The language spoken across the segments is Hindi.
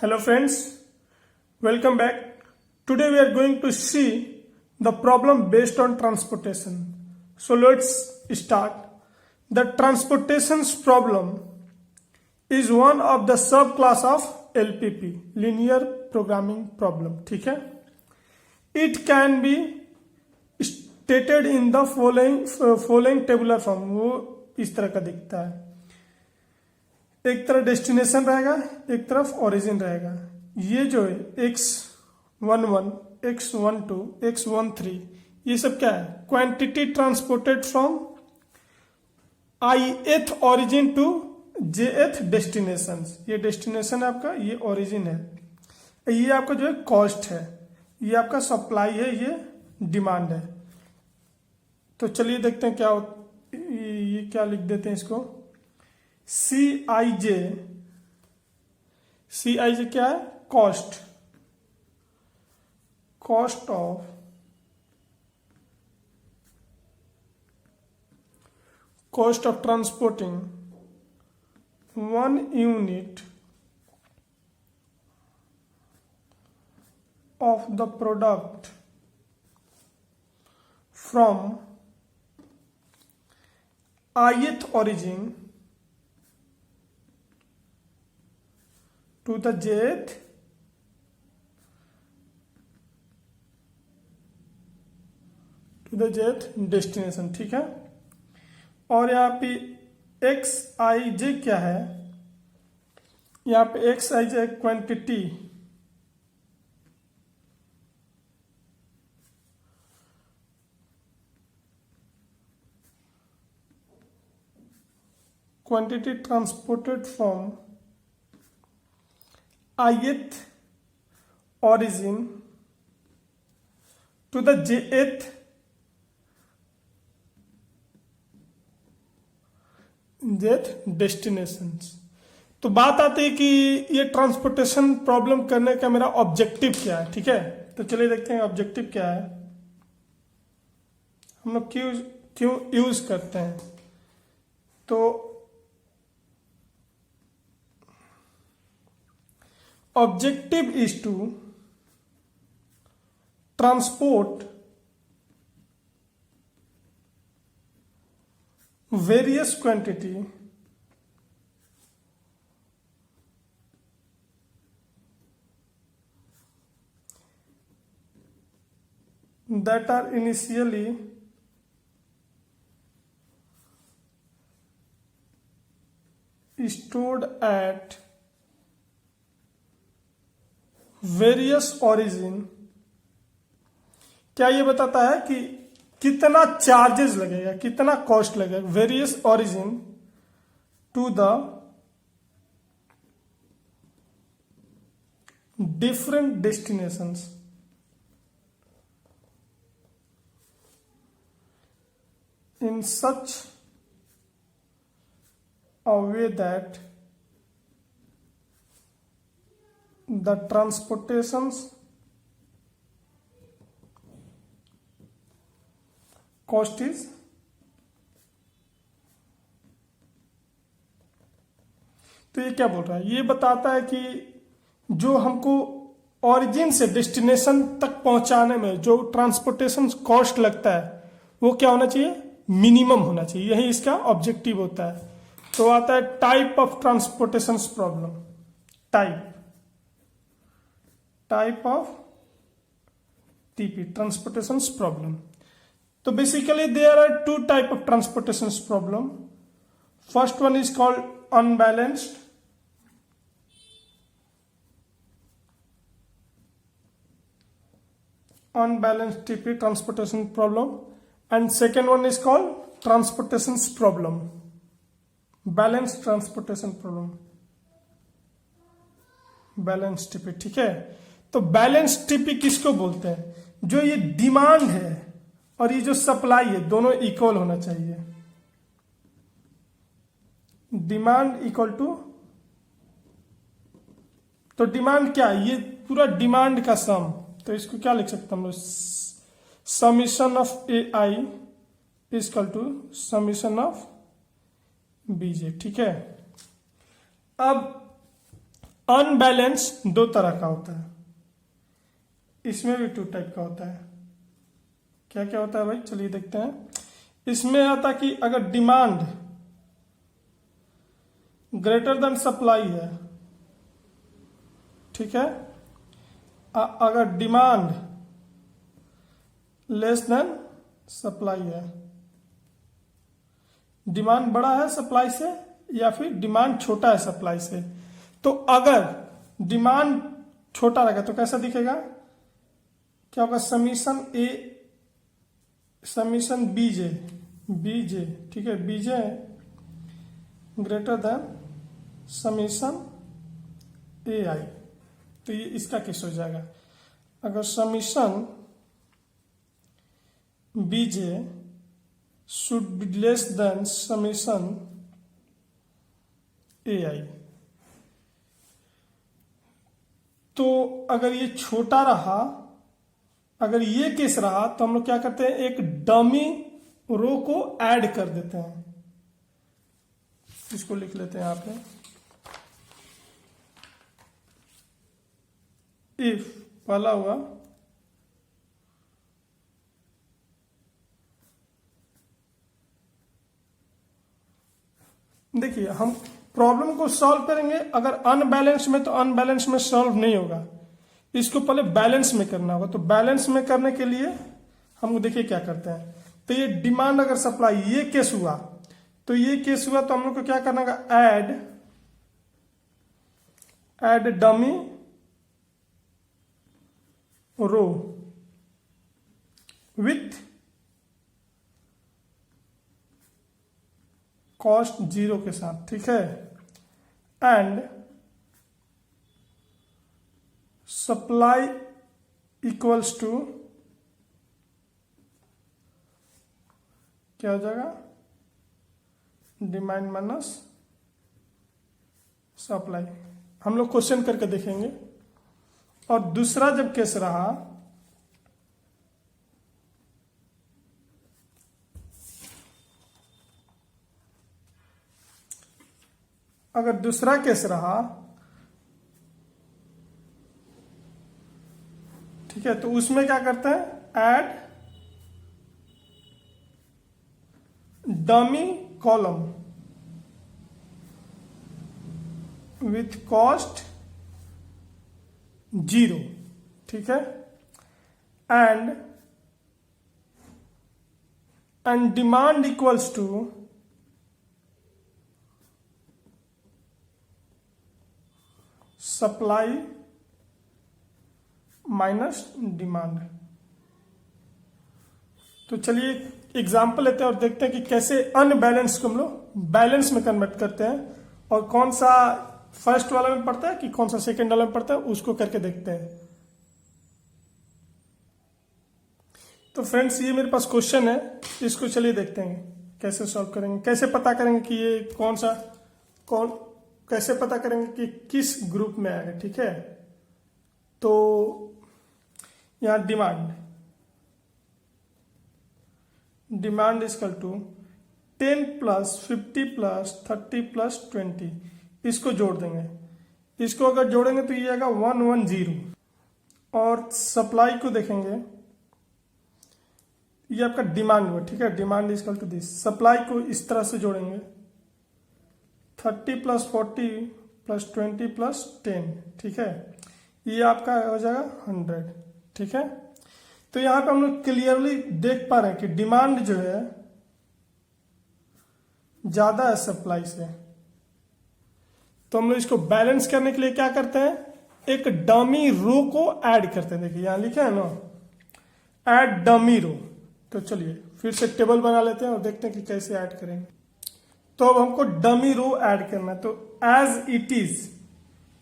Hello friends, welcome back. Today we are going to see the problem based on transportation. So let's start. The transportations problem is one of the subclass of LPP, linear programming problem. ठीक है? It can be stated in the following tabular form. वो इस तरह का दिखता है. एक तरफ डेस्टिनेशन रहेगा, एक तरफ ओरिजिन रहेगा. ये जो है x11, x12, x13 ये सब क्या है? Quantity transported from ith origin to jth destination. ये डेस्टिनेशन है आपका, ये ओरिजिन है. ये आपका जो है कॉस्ट है, ये आपका सप्लाई है, ये डिमांड है. तो चलिए देखते हैं क्या ये क्या लिख देते हैं इसको. CIJ क्या है? Cost of transporting 1 unit of the product from ith origin to the jth destination. ठीक है. और यहाँ पे XIJ क्या है? यहाँ पे XIJ quantity transported from ith origin to the jth destinations. तो बात आती है कि ये ट्रांसपोर्टेशन प्रॉब्लम करने का मेरा ऑब्जेक्टिव क्या है. ठीक है, तो चलिए देखते हैं ऑब्जेक्टिव क्या है, हम लोग क्यों यूज करते हैं. तो objective is to transport various quantity that are initially stored at various origin. क्या ये बताता है कि कितना चार्जेस लगेगा, कितना कॉस्ट लगेगा various origin to the different destinations. In such a way that the transportations cost is तो ये क्या बोल रहा है? ये बताता है कि जो हमको ओरिजिन से डेस्टिनेशन तक पहुंचाने में जो ट्रांसपोर्टेशन कॉस्ट लगता है वो क्या होना चाहिए? मिनिमम होना चाहिए. यही इसका ऑब्जेक्टिव होता है. तो आता है type of transportation problem. Type of TP, transportation problem. So basically there are two type of transportation problem. First one is called unbalanced. Unbalanced TP transportation problem, and second one is called transportation problem, balanced transportation problem, balanced TP. ठीक है. तो बैलेंस टीपी किसको बोलते हैं? जो ये डिमांड है और ये जो सप्लाई है दोनों इक्वल होना चाहिए. डिमांड इक्वल टू, तो डिमांड क्या है? ये पूरा डिमांड का सम. तो इसको क्या लिख सकते हम लोग? Summation of AI is equal to summation of BJ. ठीक है. अब अनबैलेंस दो तरह का होता है, इसमें भी टू टाइप का होता है। क्या क्या होता है भाई, चलिए देखते हैं। इसमें आता कि अगर डिमांड ग्रेटर देन सप्लाई है, ठीक है, अगर डिमांड लेस देन सप्लाई है, डिमांड बड़ा है सप्लाई से या फिर डिमांड छोटा है सप्लाई से, तो अगर डिमांड छोटा रहेगा तो कैसा दिखेगा, क्या होगा, समीशन ए समीशन बीजे बीजे, ठीक है, b j greater than summation a i, तो ये इसका केस हो जाएगा। अगर summation b j should be less than summation a i, तो अगर ये छोटा रहा, अगर ये केस रहा, तो हम लोग क्या करते हैं, एक डमी रो को ऐड कर देते हैं। इसको लिख लेते हैं यहाँ पे, इफ पहला हुआ देखिए, हम प्रॉब्लम को सॉल्व करेंगे, अगर अनबैलेंस में तो अनबैलेंस में सॉल्व नहीं होगा, इसको पहले बैलेंस में करना होगा। तो बैलेंस में करने के लिए हम देखिए क्या करते हैं, तो ये डिमांड अगर सप्लाई ये केस हुआ, तो ये केस हुआ तो हम लोग को क्या करना होगा, add dummy row with cost 0 के साथ, ठीक है, एंड सप्लाई इक्वल्स टू क्या हो जाएगा, डिमांड माइनस सप्लाई। हम लोग क्वेश्चन करके देखेंगे। और दूसरा जब केस रहा, अगर दूसरा केस रहा, ठीक है, तो उसमें क्या करते हैं, add dummy column with cost 0, ठीक है, and demand equals to supply minus demand. तो चलिए एग्जाम्पल लेते हैं और देखते हैं कि कैसे अनबैलेंस को हम लोग बैलेंस में कन्वर्ट करते हैं, और कौन सा फर्स्ट वाला में पड़ता है कि कौन सा सेकंड वाला में पड़ता है, उसको करके देखते हैं। तो फ्रेंड्स, ये मेरे पास क्वेश्चन है, इसको चलिए देखते हैं कैसे सॉल्व करेंगे। कैसे पता करेंगे कि ये कैसे पता करेंगे कि किस ग्रुप में आएगा, ठीक है। तो यहां demand equal to 10 plus 50 plus 30 plus 20, इसको जोड़ देंगे। इसको अगर जोड़ेंगे तो ये आएगा 110। और सप्लाई को देखेंगे, ये आपका डिमांड हुआ, ठीक है, demand equal to this. Supply को इस तरह से जोड़ेंगे, 30 प्लस 40 प्लस 20 प्लस 10, ठीक है, ये आपका हो जाएगा 100, ठीक है। तो यहां पे हम लोग क्लियरली देख पा रहे हैं कि डिमांड जो है ज्यादा है सप्लाई से, तो हम लोग इसको बैलेंस करने के लिए क्या करते हैं, एक डमी रो को ऐड करते हैं। देखिए यहां लिखा है ना, ऐड डमी रो। तो चलिए फिर से टेबल बना लेते हैं और देखते हैं कि कैसे ऐड करेंगे। तो अब हमको डमी रो ऐड करना है, तो एज इट इज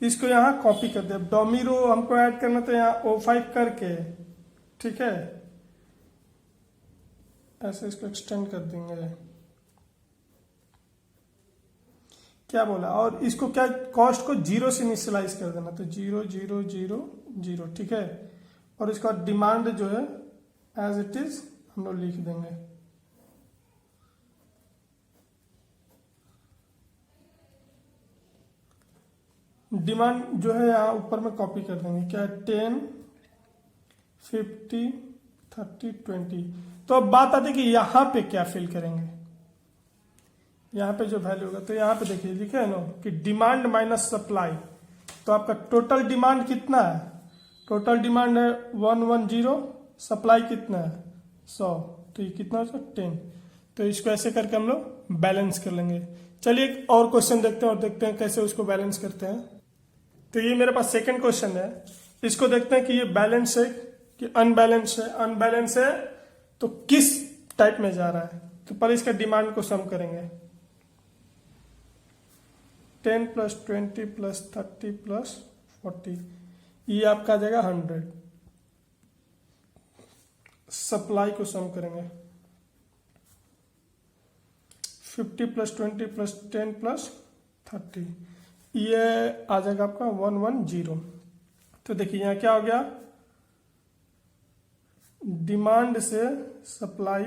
इसको यहां कॉपी कर दे। डमी रो हमको ऐड करना, तो यहां O5 करके, ठीक है, ऐसे इसको एक्सटेंड कर देंगे। क्या बोला, और इसको क्या, कॉस्ट को 0 से इनिशियलाइज कर देना, तो 0 0 0 0, ठीक है। और इसका डिमांड जो है एज इट इज हम लोग लिख देंगे। डिमांड जो है यहाँ ऊपर में कॉपी कर देंगे, क्या है 10, 50, 30, 20। तो अब बात आती है कि यहाँ पे क्या फिल करेंगे, यहाँ पे जो वैल्यू होगा, तो यहाँ पे देखिए लिखा है ना कि डिमांड माइनस सप्लाई। तो आपका टोटल डिमांड कितना है, टोटल डिमांड है 110, सप्लाई कितना है 100, तो ये कितना हो 10। तो इसको ऐसे करके हम लोग बैलेंस कर लेंगे। चलिए एक और क्वेश्चन देखते हैं और देखते हैं कैसे उसको बैलेंस करते हैं। तो ये मेरे पास सेकंड क्वेश्चन है, इसको देखते हैं कि ये बैलेंस है कि अनबैलेंस है। अनबैलेंस है तो किस टाइप में जा रहा है। तो पहले इसका डिमांड को सम करेंगे, 10 + 20 + 30 + 40, ये आपका आ जाएगा 100। सप्लाई को सम करेंगे, 50 + 20 + 10 + 30, ये आ जाएगा आपका 110। तो देखिए यहाँ क्या हो गया, डिमांड से सप्लाई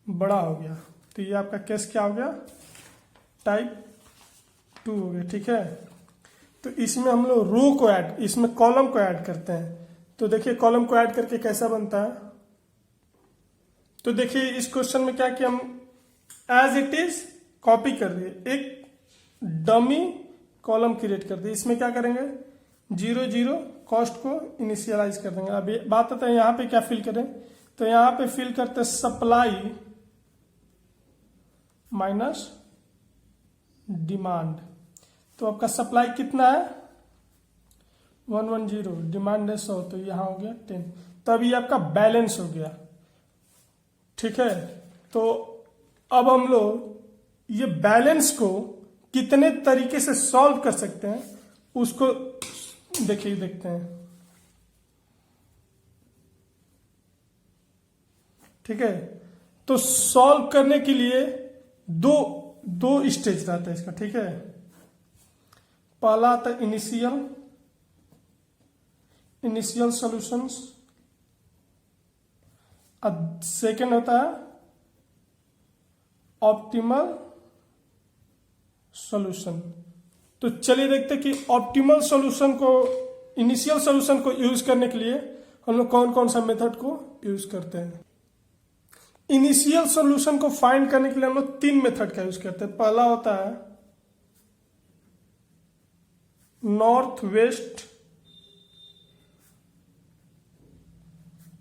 बड़ा हो गया, तो ये आपका केस क्या हो गया, टाइप 2 हो गया। ठीक है, तो इसमें हम लोग रो को ऐड, इसमें कॉलम को ऐड करते हैं। तो देखिए कॉलम को ऐड करके कैसा बनता है। तो देखिए इस क्वेश्चन में क्या किया, हम एज इट इज कॉपी कर दिए, एक डमी कॉलम क्रिएट कर दिए। इसमें क्या करेंगे, 0 0 कॉस्ट को इनिशियलाइज कर देंगे। अभी बात आता है यहाँ पे क्या फिल करें, तो यहाँ पे फिल करते सप्लाई माइनस डिमांड। तो आपका सप्लाई कितना है 110, डिमांड है 100, तो यहाँ हो गया 10। तो अभी आपका बैलेंस हो गया। ठीक है, तो अब हम लोग ये बैलेंस को कितने तरीके से सॉल्व कर सकते हैं उसको देखते हैं। ठीक है, तो सॉल्व करने के लिए दो स्टेज रहता है इसका। ठीक है, पहला आता है इनिशियल सॉल्यूशंस, सेकेंड होता है ऑप्टिमल सॉल्यूशन। तो चलिए देखते हैं कि ऑप्टिमल सॉल्यूशन को, इनिशियल सॉल्यूशन को यूज करने के लिए हम लोग कौन कौन सा मेथड को यूज करते हैं। इनिशियल सॉल्यूशन को फाइंड करने के लिए हम लोग 3 मेथड का यूज करते हैं। पहला होता है नॉर्थ वेस्ट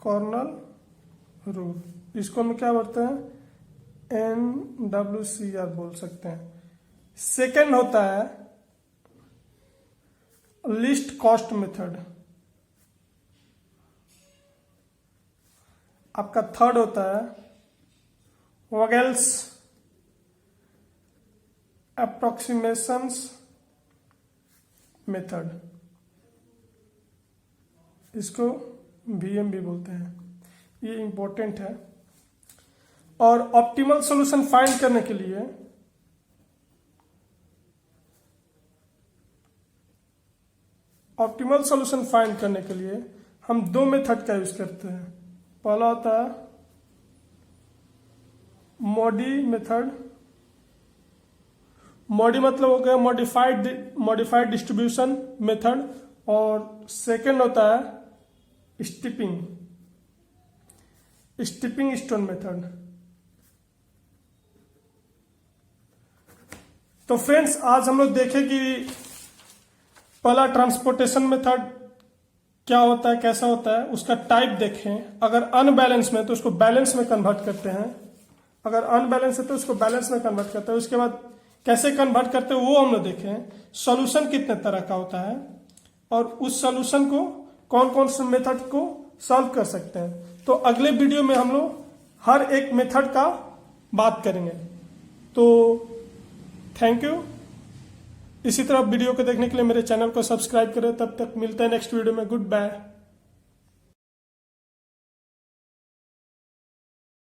कॉर्नर रूल, इसको हम क्या बोलते हैं, NWCR बोल सकते हैं। सेकेंड होता है लिस्ट कॉस्ट मेथड। आपका थर्ड होता है वोगेल्स अप्रोक्सीमेशंस मेथड, इसको VM भी बोलते हैं, ये इंपॉर्टेंट है। और ऑप्टिमल सॉल्यूशन फाइंड करने के लिए हम 2 मेथड का यूज करते हैं। पहला होता है मॉडी मेथड, मॉडी मतलब हो गया मॉडिफाइड डिस्ट्रीब्यूशन मेथड, और सेकंड होता है स्टीपिंग स्टोन मेथड। तो फ्रेंड्स आज हम लोग देखें कि पहला ट्रांसपोर्टेशन मेथड क्या होता है, कैसा होता है, उसका टाइप देखें। अगर अनबैलेंस में तो उसको बैलेंस में कन्वर्ट करते हैं, अगर अनबैलेंस है तो उसको बैलेंस में कन्वर्ट करते हैं। उसके बाद कैसे कन्वर्ट करते हैं वो हम लोग देखें। सॉल्यूशन कितने तरह का होता है और उस सॉल्यूशन को कौन कौन से मेथड को सॉल्व कर सकते हैं। तो अगले वीडियो में हम लोग हर एक मेथड का बात करेंगे। तो थैंक यू। इसी तरह वीडियो को देखने के लिए मेरे चैनल को सब्सक्राइब करें। तब तक मिलते हैं नेक्स्ट वीडियो में। Good bye.